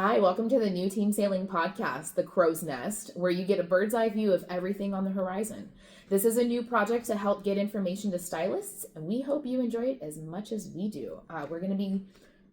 Hi, welcome to the new Team Sailing podcast, The Crow's Nest, where you get a bird's eye view of everything on the horizon. This is a new project to help get information to stylists, and we hope you enjoy it as much as we do. We're going to be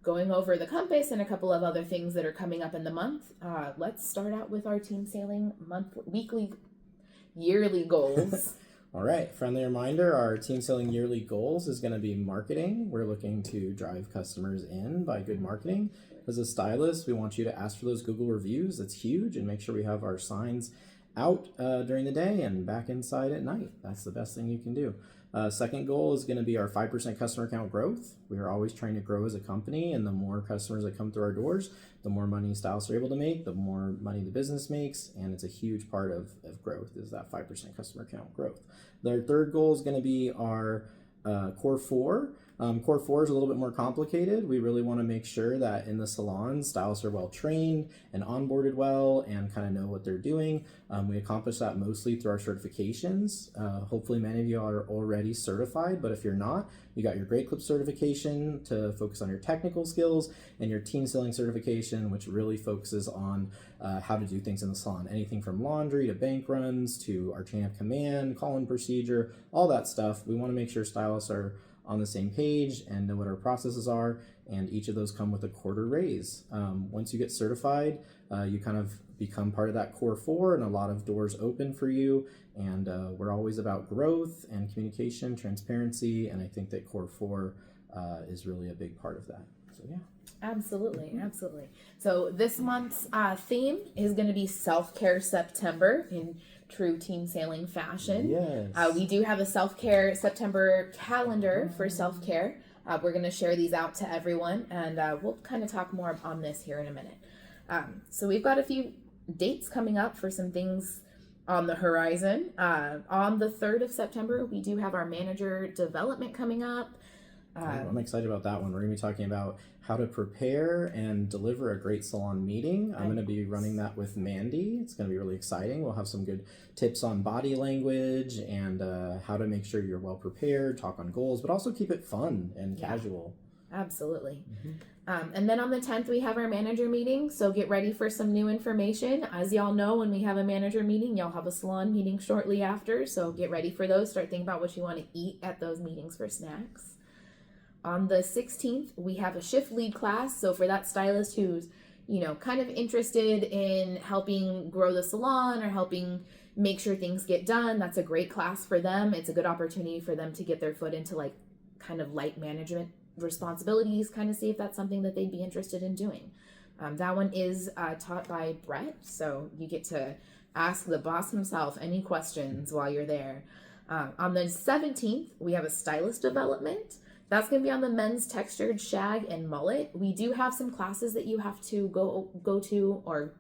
going over the compass and a couple of other things that are coming up in the month. Let's start out with our Team Sailing weekly, yearly goals. All right, friendly reminder, our Team Sailing yearly goals is going to be marketing. We're looking to drive customers in by good marketing. As a stylist, we want you to ask for those Google reviews. That's huge, and make sure we have our signs out during the day and back inside at night. That's the best thing you can do. Second goal is going to be our 5% customer count growth. We are always trying to grow as a company, and the more customers that come through our doors, the more money stylists are able to make, the more money the business makes, and it's a huge part of growth is that 5% customer count growth. The third goal is going to be our core four. Core four is a little bit more complicated. We really want to make sure that in the salon, stylists are well trained and onboarded well and kind of know what they're doing. We accomplish that mostly through our certifications. Hopefully many of you are already certified, but if you're not, you got your Great Clip certification to focus on your technical skills and your Team Sailing certification, which really focuses on how to do things in the salon. Anything from laundry to bank runs to our chain of command, call-in procedure, all that stuff. We want to make sure stylists are on the same page and know what our processes are, and each of those come with a quarter raise. Once you get certified, you kind of become part of that core four, and a lot of doors open for you, and we're always about growth and communication, transparency, and I think that core four is really a big part of that. So yeah. Absolutely. So this month's theme is going to be Self-Care September in true Team Sailing fashion. Yes. We do have a self-care September calendar for self-care. We're going to share these out to everyone, and we'll kind of talk more on this here in a minute. So we've got a few dates coming up for some things on the horizon. On the 3rd of September, we do have our manager development coming up. I'm excited about that one. We're going to be talking about how to prepare and deliver a great salon meeting. I'm going to be running that with Mandy. It's going to be really exciting. We'll have some good tips on body language and how to make sure you're well prepared, talk on goals, but also keep it fun and casual. Absolutely. And then on the 10th, we have our manager meeting. So get ready for some new information. As y'all know, when we have a manager meeting, y'all have a salon meeting shortly after. So get ready for those. Start thinking about what you want to eat at those meetings for snacks. On the 16th, we have a shift lead class. So for that stylist who's, kind of interested in helping grow the salon or helping make sure things get done, that's a great class for them. It's a good opportunity for them to get their foot into kind of light management responsibilities, kind of see if that's something that they'd be interested in doing. That one is taught by Brett. So you get to ask the boss himself any questions while you're there. On the 17th, we have a stylist development. That's going to be on the men's textured shag and mullet. We do have some classes that you have to go to, or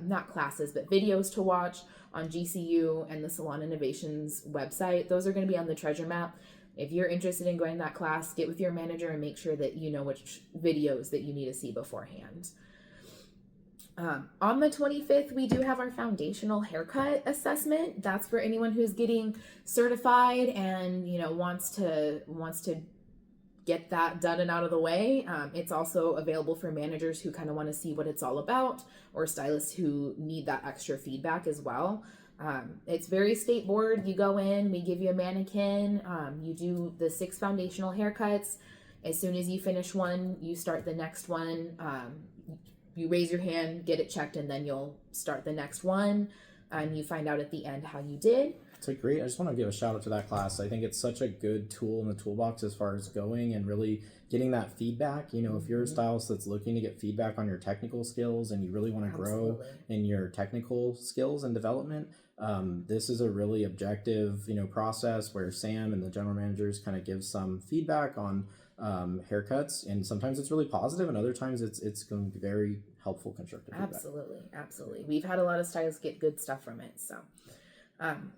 not classes, but videos to watch on GCU and the Salon Innovations website. Those are going to be on the treasure map. If you're interested in going to that class, get with your manager and make sure that you know which videos that you need to see beforehand. On the 25th, we do have our foundational haircut assessment. That's for anyone who's getting certified and, wants to get that done and out of the way. It's also available for managers who kind of want to see what it's all about, or stylists who need that extra feedback as well. It's very state board. You go in, we give you a mannequin, you do the 6 foundational haircuts. As soon as you finish one, you start the next one. You raise your hand, get it checked, and then you'll start the next one, and you find out at the end how you did. It's I just want to give a shout out to that class. I think it's such a good tool in the toolbox as far as going and really getting that feedback. If you're a stylist that's looking to get feedback on your technical skills and you really want to grow in your technical skills and development, this is a really objective, process where Sam and the general managers kind of give some feedback on haircuts, and sometimes it's really positive, and other times it's going to be very helpful, constructive feedback. Absolutely. We've had a lot of stylists get good stuff from it. So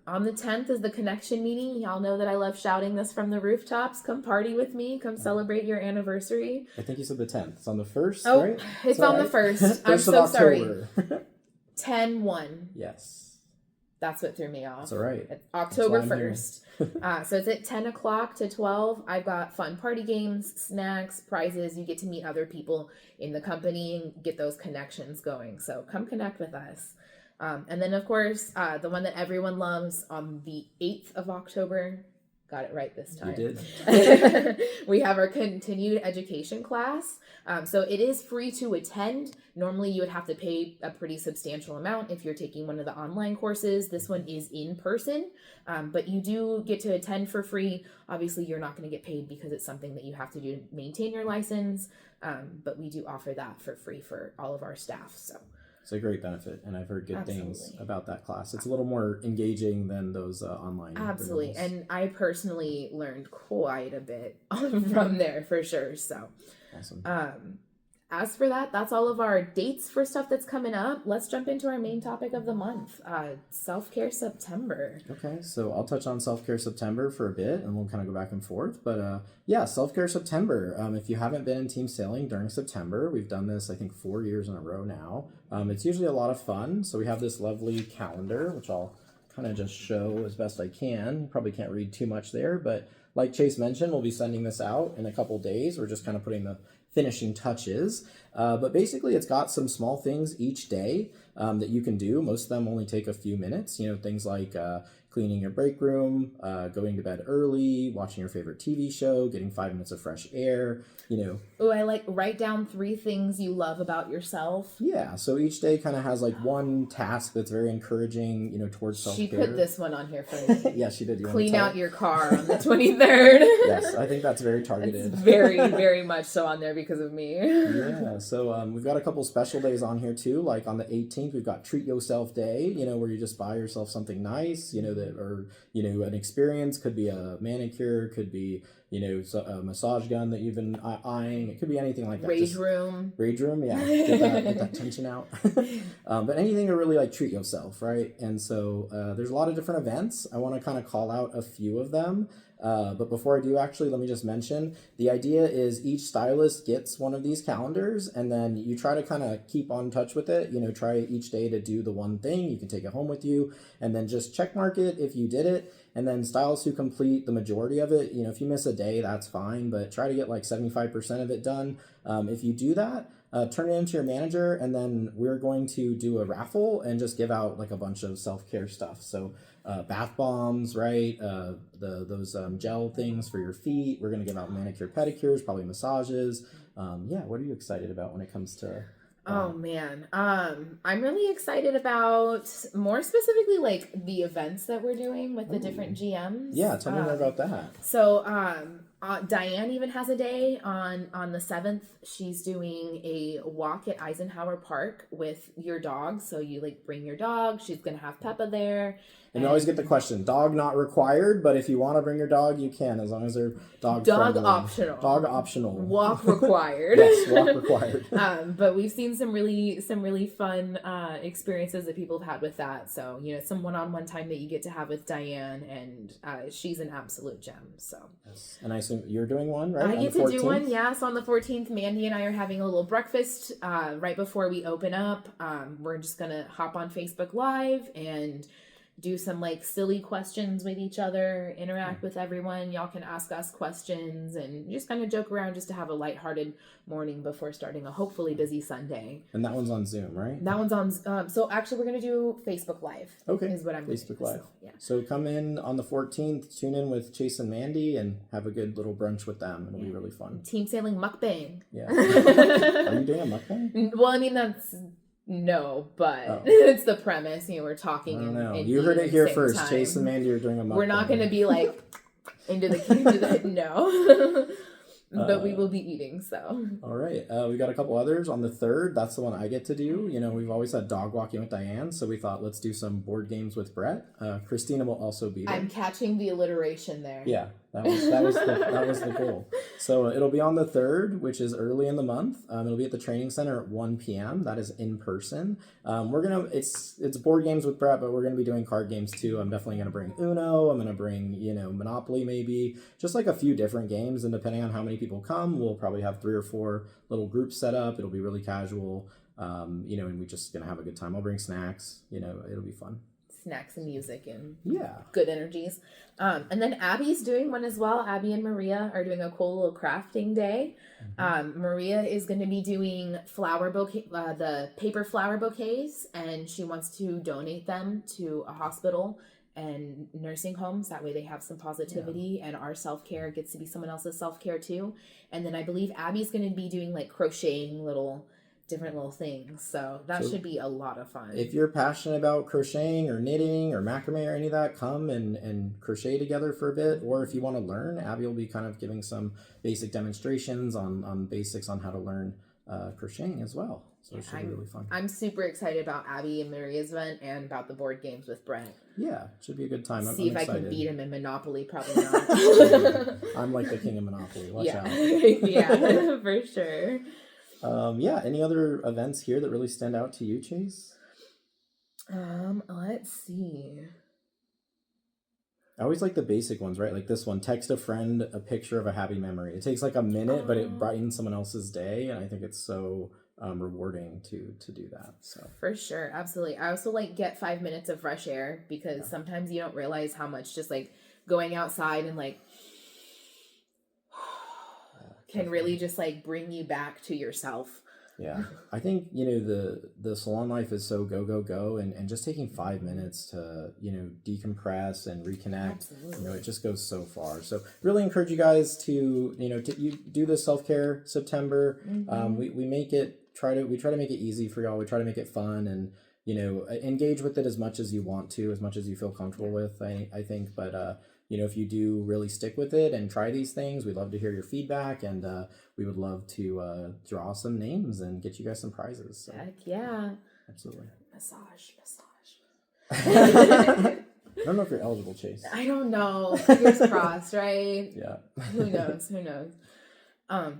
on the 10th is the connection meeting. Y'all know that I love shouting this from the rooftops. Come party with me. Come celebrate your anniversary. I think you said the 10th. It's on the 1st, right? It's on the 1st. I'm so sorry. 10/1. Yes. That's what threw me off. That's all right. It's October That's why I'm 1st. So it's at 10 o'clock to 12. I've got fun party games, snacks, prizes. You get to meet other people in the company and get those connections going. So come connect with us. And then, of course, the one that everyone loves on the 8th of October. Got it right this time. You did. We have our continued education class. So it is free to attend. Normally you would have to pay a pretty substantial amount if you're taking one of the online courses. This one is in person, but you do get to attend for free. Obviously you're not going to get paid because it's something that you have to do to maintain your license. But we do offer that for free for all of our staff. So it's a great benefit, and I've heard good Absolutely. things about that class. It's a little more engaging than those online. Absolutely. renewals. And I personally learned quite a bit from there for sure. So Awesome. as for that, that's all of our dates for stuff that's coming up. Let's jump into our main topic of the month, Self-Care September. Okay, so I'll touch on Self-Care September for a bit, and we'll kind of go back and forth. But yeah, Self-Care September. If you haven't been in team sailing during September, we've done this, I think, 4 years in a row now. It's usually a lot of fun. So we have this lovely calendar, which I'll kind of just show as best I can. You probably can't read too much there, but like Chase mentioned, we'll be sending this out in a couple days. We're just kind of putting the finishing touches. But basically, it's got some small things each day that you can do. Most of them only take a few minutes. You know, things like cleaning your break room, going to bed early, watching your favorite TV show, getting 5 minutes of fresh air, you know. Oh, I like write down 3 things you love about yourself. Yeah, so each day kind of has like one task that's very encouraging, you know, towards self-care. She put this one on here for me. Yeah, she did. You Clean wanna tell out it? your car on the 23rd. Yes, I think that's very targeted. It's very, very much so on there because of me. Yeah, so we've got a couple special days on here too. Like on the 18th, we've got Treat Yourself Day, you know, where you just buy yourself something nice, you know, that, or, you know, an experience. Could be a manicure, could be, you know, a massage gun that you've been eyeing. It could be anything like that. Rage room, yeah. Get that tension out. But anything to really like treat yourself, right? And so there's a lot of different events. I want to kind of call out a few of them. But before I do, actually, let me just mention, the idea is each stylist gets one of these calendars, and then you try to kind of keep on touch with it. You know, try each day to do the one thing. You can take it home with you, and then just check mark it if you did it. And then stylists who complete the majority of it, you know, if you miss a day, that's fine, but try to get like 75% of it done. If you do that, turn it into your manager, and then we're going to do a raffle and just give out like a bunch of self-care stuff. So bath bombs, right? Those gel things for your feet. We're going to give out manicure, pedicures, probably massages. Yeah, what are you excited about when it comes to... Oh man. I'm really excited about more specifically like the events that we're doing with the different GMs. Yeah, tell me more about that. So Diane even has a day on the 7th. She's doing a walk at Eisenhower Park with your dog. So you like bring your dog. She's gonna have Peppa there. And you always get the question, dog not required, but if you want to bring your dog, you can, as long as they're dog friendly. Optional. Dog optional. Walk required. Yes, walk required. But we've seen some really fun experiences that people have had with that. So, you know, some one-on-one time that you get to have with Diane, and she's an absolute gem. So. Yes. And I assume you're doing one, right? I get to do one, yes. On the 14th, Mandy and I are having a little breakfast right before we open up. We're just going to hop on Facebook Live and do some like silly questions with each other, interact with everyone. Y'all can ask us questions and just kind of joke around just to have a lighthearted morning before starting a hopefully busy Sunday. And that one's on Zoom, right? That one's on, so actually we're going to do Facebook Live. Okay. Is what I'm doing. Facebook Live. So, yeah. So come in on the 14th, tune in with Chase and Mandy and have a good little brunch with them. It'll be really fun. Team sailing mukbang. Yeah. Are you doing a mukbang? Well, I mean, no, but it's the premise. You know, we're talking. I don't know. And you heard it here first. time. Chase and Mandy are doing a mukbang. We're not going to be like into the no. But we will be eating, so. All right. We got a couple others on the 3rd. That's the one I get to do. You know, we've always had dog walking with Diane, so we thought let's do some board games with Brett. Christina will also be there. I'm catching the alliteration there. Yeah, that was the goal. So it'll be on the 3rd, which is early in the month. It'll be at the training center at 1 p.m. That is in person. It's board games with Brett, but we're gonna be doing card games too. I'm definitely gonna bring Uno. I'm gonna bring, you know, Monopoly maybe, just like a few different games. And depending on how many people come, we'll probably have 3 or 4 little groups set up. It'll be really casual, you know, and we're just gonna have a good time. I'll bring snacks. You know, it'll be fun. snacks and music and Yeah. good energies. And then Abby's doing one as well. Abby and Maria are doing a cool little crafting day. Maria is going to be doing flower bouquet, the paper flower bouquets, and she wants to donate them to a hospital and nursing homes. That way they have some positivity, and our self-care gets to be someone else's self-care too. And then I believe Abby's going to be doing like crocheting different little things. So that should be a lot of fun. If you're passionate about crocheting or knitting or macrame or any of that, come and crochet together for a bit. Or if you want to learn, Abby will be kind of giving some basic demonstrations on basics on how to learn crocheting as well. So it should be really fun. I'm super excited about Abby and Maria's event and about the board games with Brent. Yeah, it should be a good time. See if I can beat him in Monopoly. Probably not. I'm like the king of Monopoly. Watch out. Yeah, for sure. Any other events here that really stand out to you, Chase? Let's see. I always like the basic ones, right? Like this one, text a friend a picture of a happy memory. It takes like a minute, but it brightens someone else's day, and I think it's so rewarding to do that. So for sure, absolutely. I also like get 5 minutes of fresh air because sometimes you don't realize how much just like going outside and like can really just like bring you back to yourself. Yeah. I think, the salon life is so go, and just taking 5 minutes to, decompress and reconnect, Absolutely. It just goes so far. So really encourage you guys to, you do the self-care September. We try to make it easy for y'all. We try to make it fun and, engage with it as much as you want to, as much as you feel comfortable with, I think. But, if you do really stick with it and try these things, we'd love to hear your feedback, and we would love to draw some names and get you guys some prizes. So. Heck yeah. Absolutely. Massage. I don't know if you're eligible, Chase. I don't know. Fingers crossed, right? Yeah. Who knows?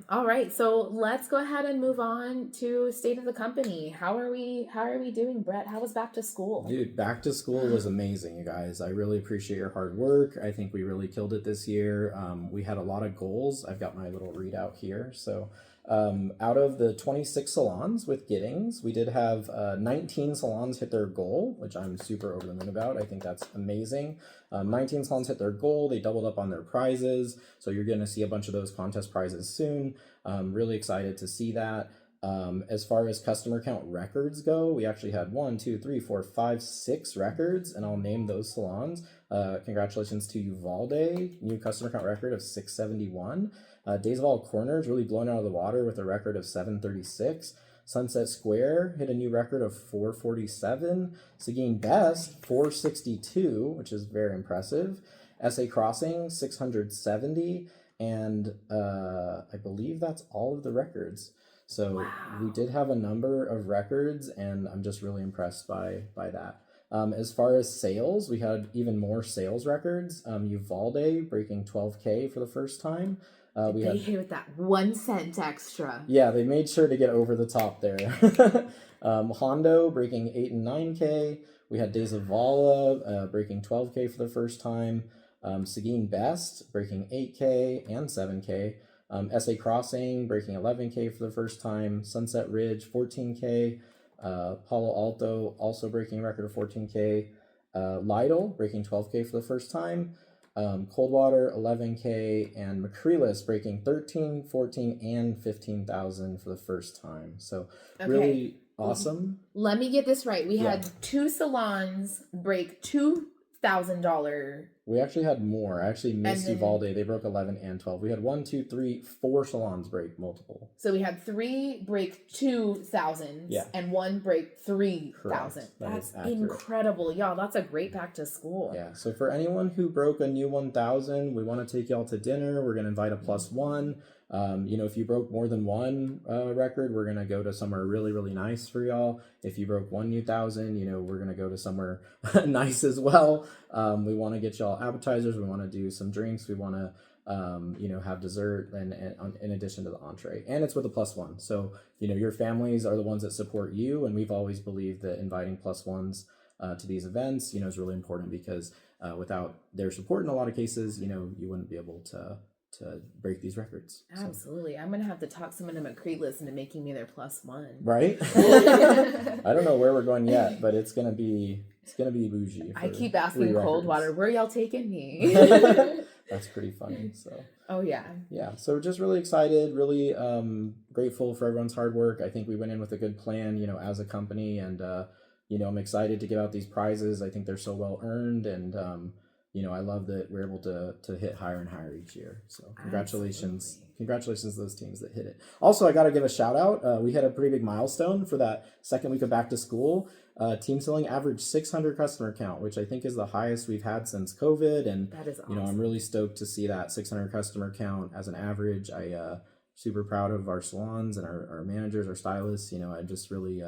All right, so let's go ahead and move on to state of the company. How are we doing, Brett? How was back to school? Dude, back to school was amazing, you guys. I really appreciate your hard work. I think we really killed it this year. We had a lot of goals. I've got my little readout here. So out of the 26 salons with Giddings, we did have 19 salons hit their goal, which I'm super over the moon about. I think that's amazing. 19 salons hit their goal. They doubled up on their prizes. So you're going to see a bunch of those contest prizes soon. Really excited to see that. As far as customer count records go, we actually had 6 records, and I'll name those salons. Congratulations to Uvalde, new customer count record of 671. Days of All Corners really blown out of the water with a record of 736. Sunset Square hit a new record of 447. Seguin Best, 462, which is very impressive. SA Crossing, 670. And I believe that's all of the records. So we did have a number of records, and I'm just really impressed by that. As far as sales, we had even more sales records. Uvalde breaking 12K for the first time. They hit with that 1 cent extra. Yeah, they made sure to get over the top there. Hondo breaking 8 and 9K. We had Days of Vala breaking 12K for the first time. Seguin Best breaking 8K and 7K. SA Crossing breaking 11K for the first time. Sunset Ridge 14K. Palo Alto also breaking a record of 14K. Lytle breaking 12K for the first time. Coldwater 11K, and McCreeless breaking 13, 14, and 15,000 for the first time. So really awesome. Let me get this right. We had 2 salons break $2,000. We actually had more. I actually missed Uvalde. They broke 11 and 12. We had 4 salons break multiple. So we had 3 break 2,000 and 1 break 3,000. That's incredible. Y'all, that's a great back to school. Yeah. So for anyone who broke a new 1,000, we want to take y'all to dinner. We're going to invite a +1. If you broke more than 1 record, we're going to go to somewhere really, really nice for y'all. If you broke 1 new 1,000, we're going to go to somewhere nice as well. We want to get y'all appetizers. We want to do some drinks. We want to, have dessert and in addition to the entree. And it's with a +1. So, your families are the ones that support you. And we've always believed that inviting +1s to these events, is really important because without their support in a lot of cases, you wouldn't be able to break these records. Absolutely. So. I'm going to have to talk someone to McCreeless into making me their +1. Right? I don't know where we're going yet, but it's going to be It's gonna be bougie. I for keep asking 3 Cold records. Water, where y'all taking me? That's pretty funny. So Oh yeah. yeah, so just really excited, really grateful for everyone's hard work. I think we went in with a good plan, as a company, and I'm excited to give out these prizes. I think they're so well earned, and I love that we're able to hit higher and higher each year. So congratulations. Absolutely. Congratulations to those teams that hit it. Also, I got to give a shout out. We had a pretty big milestone for that second week of back to school. Team selling averaged 600 customer count, which I think is the highest we've had since COVID. And That is awesome. I'm really stoked to see that 600 customer count as an average. I super proud of our salons and our managers, our stylists. I'm just really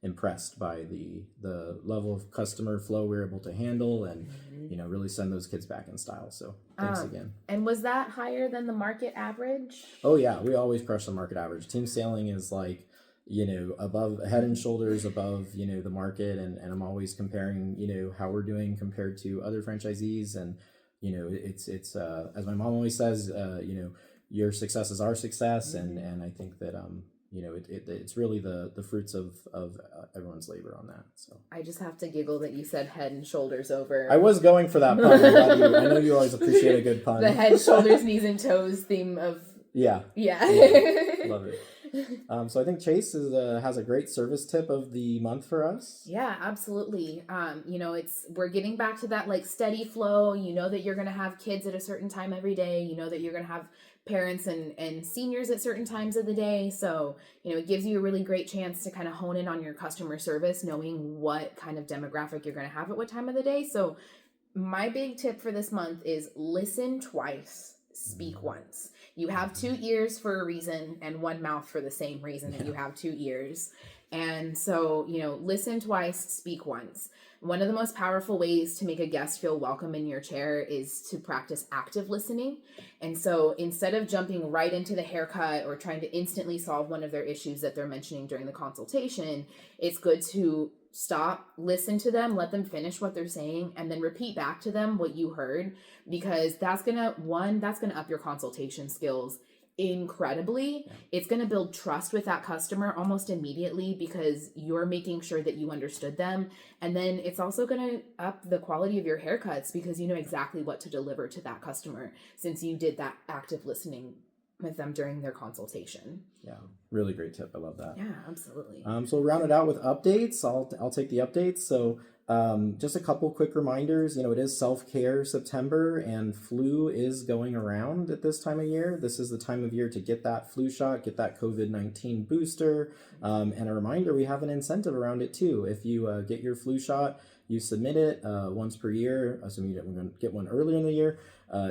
impressed by the level of customer flow we're able to handle, and really send those kids back in style. So thanks again. And was that higher than the market average? Oh yeah, we always crush the market average. Team sailing is like above, head and shoulders above the market, and I'm always comparing how we're doing compared to other franchisees, and it's as my mom always says, your success is our success, and I think that it's really the fruits of everyone's labor on that. So I just have to giggle that you said head and shoulders over. I was going for that pun. I know you always appreciate a good pun. The head, shoulders, knees, and toes theme of yeah. Love it. So I think Chase has a great service tip of the month for us. Yeah, absolutely. We're getting back to that like steady flow. That you're gonna have kids at a certain time every day. That you're gonna have parents and seniors at certain times of the day. So, it gives you a really great chance to kind of hone in on your customer service, knowing what kind of demographic you're gonna have at what time of the day. So my big tip for this month is listen twice, speak once. You have 2 ears for a reason and 1 mouth for the same reason that you have 2 ears. And so, listen twice, speak once. One of the most powerful ways to make a guest feel welcome in your chair is to practice active listening. And so instead of jumping right into the haircut or trying to instantly solve one of their issues that they're mentioning during the consultation, it's good to stop, listen to them, let them finish what they're saying, and then repeat back to them what you heard, because that's gonna up your consultation skills incredibly. Yeah. It's going to build trust with that customer almost immediately because you're making sure that you understood them. And then it's also going to up the quality of your haircuts because you know exactly what to deliver to that customer since you did that active listening with them during their consultation. Yeah, really great tip. I love that. Yeah, absolutely. So we'll round it out with updates. I'll take the updates. So just a couple quick reminders. It is self-care September and flu is going around at this time of year. This is the time of year to get that flu shot, get that COVID-19 booster. And a reminder, we have an incentive around it too. If you get your flu shot, you submit it once per year, assuming you didn't get one earlier in the year,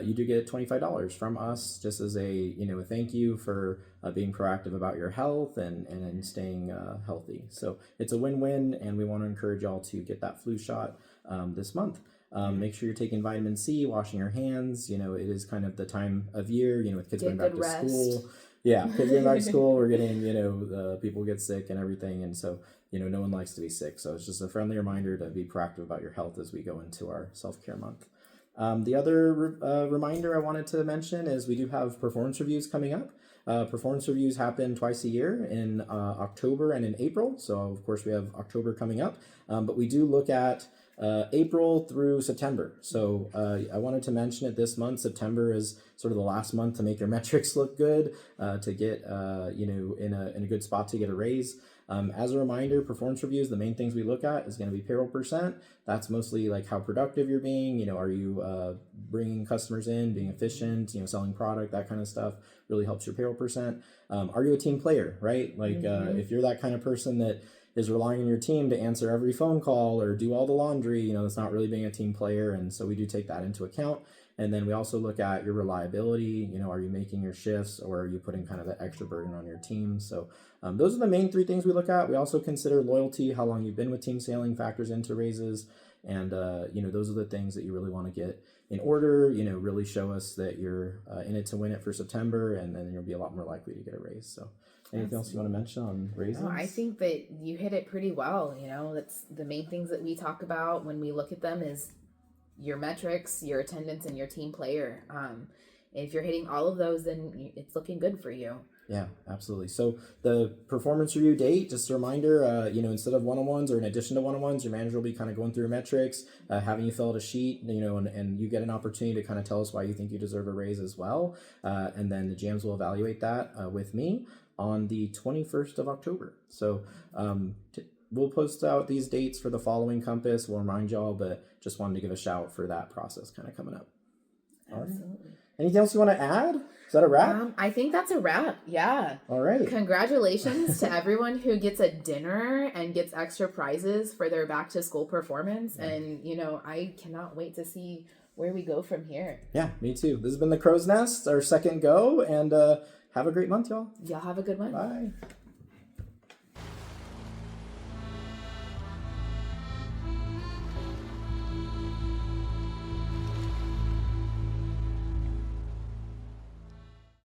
you do get $25 from us just as a thank you for being proactive about your health and staying healthy. So it's a win-win, and we want to encourage y'all to get that flu shot this month. Make sure you're taking vitamin C, washing your hands. It is kind of the time of year, with kids going back to school. Yeah, kids going back to school, we're getting, people get sick and everything. And so, no one likes to be sick. So it's just a friendly reminder to be proactive about your health as we go into our self-care month. The other reminder I wanted to mention is we do have performance reviews coming up. Performance reviews happen twice a year in October and in April. So, of course, we have October coming up. But we do look at April through September. So I wanted to mention it this month. September is sort of the last month to make your metrics look good, to get in a good spot to get a raise. As a reminder, performance reviews, the main things we look at is going to be payroll percent. That's mostly like how productive you're being. Are you bringing customers in, being efficient, selling product, that kind of stuff really helps your payroll percent. Are you a team player, right? Like if you're that kind of person that is relying on your team to answer every phone call or do all the laundry, that's not really being a team player. And so we do take that into account. And then we also look at your reliability. Are you making your shifts, or are you putting kind of that extra burden on your team? So those are the main 3 things we look at. We also consider loyalty, how long you've been with team sailing factors into raises. And, those are the things that you really want to get in order, really show us that you're in it to win it for September, and then you'll be a lot more likely to get a raise. So anything else you want to mention on raises? No, I think that you hit it pretty well. That's the main things that we talk about when we look at them is your metrics, your attendance, and your team player. If you're hitting all of those, then it's looking good for you. Yeah, absolutely. So the performance review date, just a reminder, instead of one-on-ones or in addition to one-on-ones, your manager will be kind of going through your metrics, having you fill out a sheet, and you get an opportunity to kind of tell us why you think you deserve a raise as well. And then the GMs will evaluate that with me on the 21st of October. So we'll post out these dates for the following Compass. We'll remind y'all, but just wanted to give a shout for that process kind of coming up. All right. Absolutely. Anything else you want to add? Is that a wrap? I think that's a wrap. Yeah. All right. Congratulations to everyone who gets a dinner and gets extra prizes for their back to school performance. Yeah. And, I cannot wait to see where we go from here. Yeah, me too. This has been the Crow's Nest, our second go, and have a great month, y'all. Y'all have a good one. Bye.